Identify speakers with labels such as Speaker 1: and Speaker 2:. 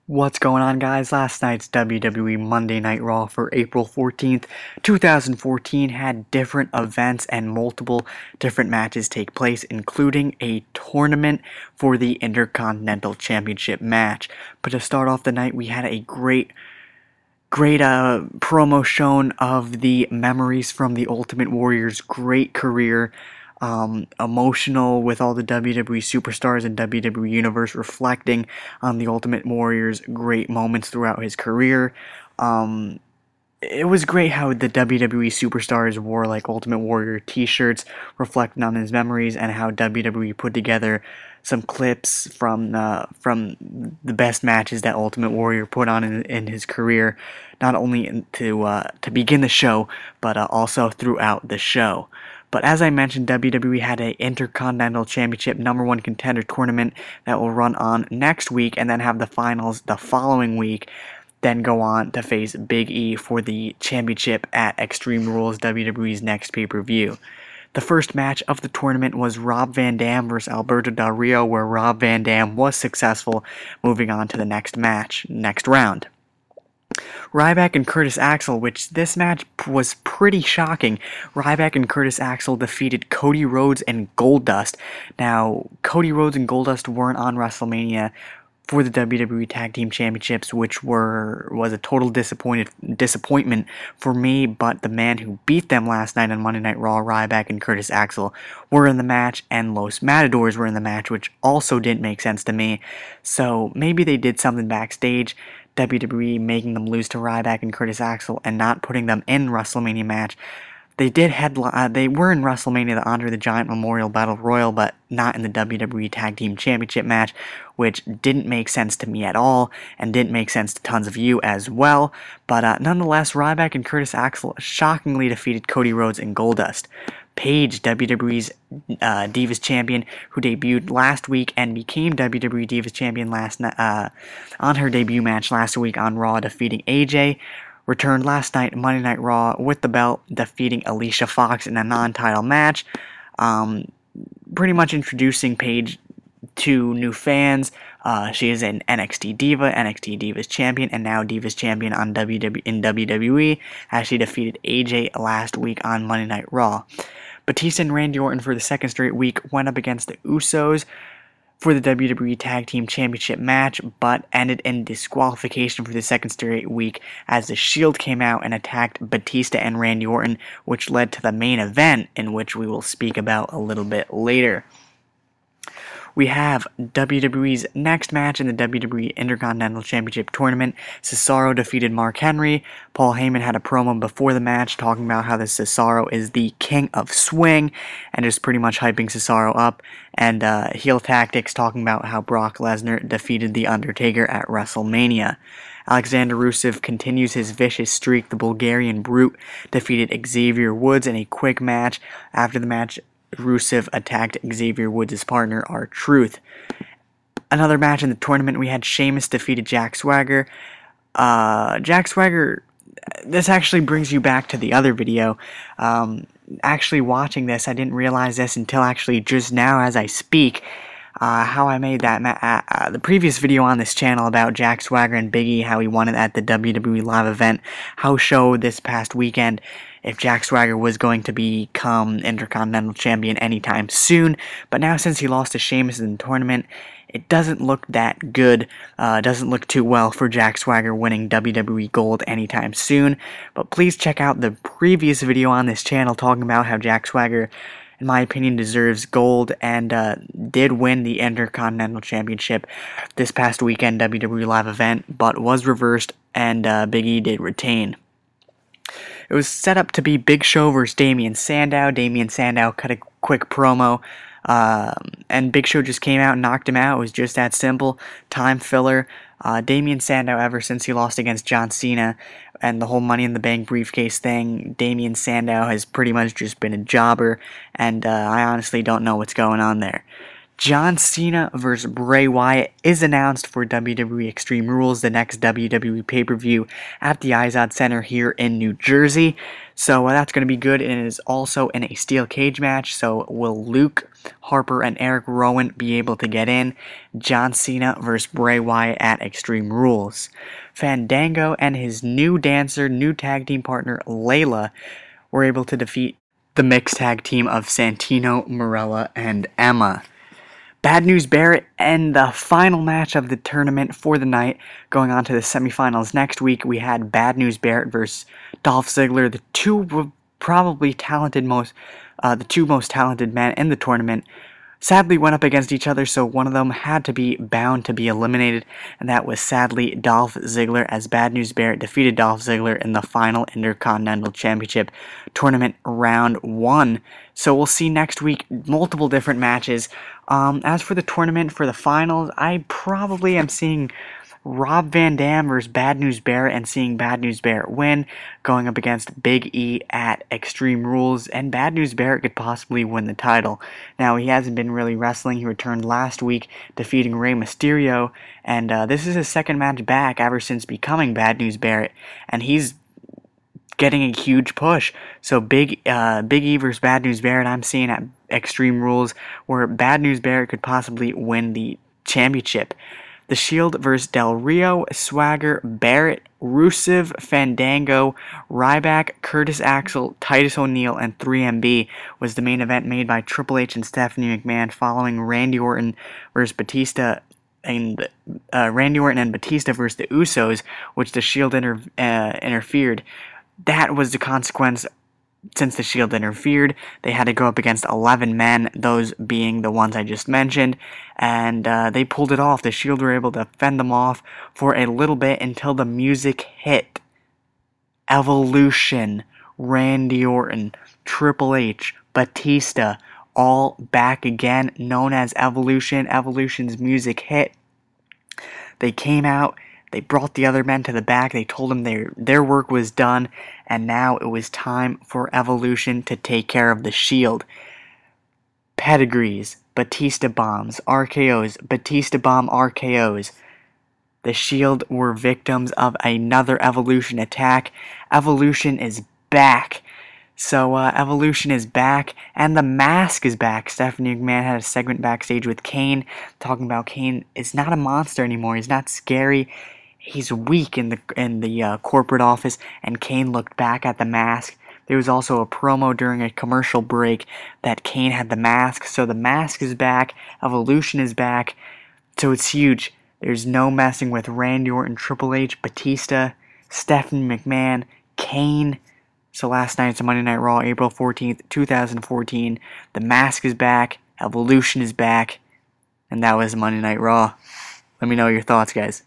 Speaker 1: What's going on, guys? Last night's WWE Monday Night Raw for April 14th, 2014 had different events and multiple different matches take place, including a tournament for the Intercontinental Championship match. But to start off the night, we had a great promo shown of the memories from the Ultimate Warrior's great career. Emotional with all the WWE superstars and WWE Universe reflecting on the Ultimate Warrior's great moments throughout his career. It was great how the WWE superstars wore like Ultimate Warrior t-shirts reflecting on his memories, and how WWE put together some clips from the best matches that Ultimate Warrior put on in his career, not only to begin the show, but also throughout the show. But as I mentioned, WWE had an Intercontinental Championship #1 Contender tournament that will run on next week, and then have the finals the following week, then go on to face Big E for the championship at Extreme Rules, WWE's next pay-per-view. The first match of the tournament was Rob Van Dam versus Alberto Del Rio, where Rob Van Dam was successful, moving on to the next round. Ryback and Curtis Axel, which this match was pretty shocking. Ryback and Curtis Axel defeated Cody Rhodes and Goldust. Now, Cody Rhodes and Goldust weren't on WrestleMania for the WWE Tag Team Championships, which was a total disappointment for me, but the man who beat them last night on Monday Night Raw, Ryback and Curtis Axel, were in the match, and Los Matadors were in the match, which also didn't make sense to me. So maybe they did something backstage, WWE making them lose to Ryback and Curtis Axel and not putting them in WrestleMania match. They were in WrestleMania, the Andre the Giant Memorial Battle Royal, but not in the WWE Tag Team Championship match, which didn't make sense to me at all, and didn't make sense to tons of you as well. But nonetheless, Ryback and Curtis Axel shockingly defeated Cody Rhodes and Goldust. Paige, WWE's Divas Champion, who debuted last week and became WWE Divas Champion on her debut match last week on Raw, defeating AJ, returned last night Monday Night Raw with the belt, defeating Alicia Fox in a non-title match. Pretty much introducing Paige to new fans. She is an NXT Diva, NXT Divas Champion, and now Divas Champion in WWE, as she defeated AJ last week on Monday Night Raw. Batista and Randy Orton for the second straight week went up against the Usos for the WWE Tag Team Championship match, but ended in disqualification for the second straight week as the Shield came out and attacked Batista and Randy Orton, which led to the main event, in which we will speak about a little bit later. We have WWE's next match in the WWE Intercontinental Championship Tournament. Cesaro defeated Mark Henry. Paul Heyman had a promo before the match talking about how the Cesaro is the king of swing, and just pretty much hyping Cesaro up, and heel tactics talking about how Brock Lesnar defeated The Undertaker at WrestleMania. Alexander Rusev continues his vicious streak. The Bulgarian Brute defeated Xavier Woods in a quick match. After the match, Rusev attacked Xavier Woods' partner, R-Truth. Another match in the tournament, we had Sheamus defeated Jack Swagger. Jack Swagger, this actually brings you back to the other video. Actually watching this, I didn't realize this until actually just now as I speak, how I made that the previous video on this channel about Jack Swagger and Big E, how he won it at the WWE live event, how showed this past weekend if Jack Swagger was going to become Intercontinental Champion anytime soon. But now, since he lost to Sheamus in the tournament, it doesn't look that good. Doesn't look too well for Jack Swagger winning WWE Gold anytime soon. But please check out the previous video on this channel talking about how Jack Swagger, in my opinion, deserves gold, and did win the Intercontinental Championship this past weekend WWE live event, but was reversed, and Big E did retain. It was set up to be Big Show versus Damien Sandow. Damien Sandow cut a quick promo, and Big Show just came out and knocked him out. It was just that simple. Time filler. Damien Sandow, ever since he lost against John Cena and the whole Money in the Bank briefcase thing, Damien Sandow has pretty much just been a jobber, and I honestly don't know what's going on there. John Cena vs. Bray Wyatt is announced for WWE Extreme Rules, the next WWE pay-per-view at the Izod Center here in New Jersey. So that's going to be good, and it is also in a steel cage match. So will Luke Harper and Eric Rowan be able to get in? John Cena vs. Bray Wyatt at Extreme Rules. Fandango and his new dancer, new tag team partner, Layla, were able to defeat the mixed tag team of Santino, Marella, and Emma. Bad News Barrett and the final match of the tournament for the night. Going on to the semifinals next week, we had Bad News Barrett versus Dolph Ziggler, the two most talented men in the tournament. Sadly went up against each other, so one of them had to be bound to be eliminated, and that was sadly Dolph Ziggler, as Bad News Barrett defeated Dolph Ziggler in the final Intercontinental Championship Tournament Round 1. So we'll see next week multiple different matches. As for the tournament, for the finals, I probably am seeing Rob Van Dam versus Bad News Barrett and seeing Bad News Barrett win, going up against Big E at Extreme Rules, and Bad News Barrett could possibly win the title. Now, he hasn't been really wrestling. He returned last week, defeating Rey Mysterio, and this is his second match back ever since becoming Bad News Barrett, and he's getting a huge push. So Big E versus Bad News Barrett, I'm seeing at Extreme Rules, where Bad News Barrett could possibly win the championship. The Shield versus Del Rio, Swagger, Barrett, Rusev, Fandango, Ryback, Curtis Axel, Titus O'Neil, and 3MB was the main event made by Triple H and Stephanie McMahon following Randy Orton versus Batista and Randy Orton and Batista versus the Usos, which the Shield interfered. That was the consequence. Since the Shield interfered, they had to go up against 11 men, those being the ones I just mentioned, and they pulled it off. The Shield were able to fend them off for a little bit until the music hit. Evolution, Randy Orton, Triple H, Batista, all back again, known as Evolution. Evolution's music hit. They came out. They brought the other men to the back. They told them their work was done, and now it was time for Evolution to take care of the Shield. Pedigrees, Batista bombs, RKOs, Batista bomb RKOs. The Shield were victims of another Evolution attack. Evolution is back. So Evolution is back, and the Mask is back. Stephanie McMahon had a segment backstage with Kane, talking about Kane is not a monster anymore. He's not scary. He's weak in the corporate office, and Kane looked back at the Mask. There was also a promo during a commercial break that Kane had the Mask, so the Mask is back, Evolution is back, so it's huge. There's no messing with Randy Orton, Triple H, Batista, Stephanie McMahon, Kane. So last night's a Monday Night Raw, April 14th, 2014. The Mask is back, Evolution is back, and that was Monday Night Raw. Let me know your thoughts, guys.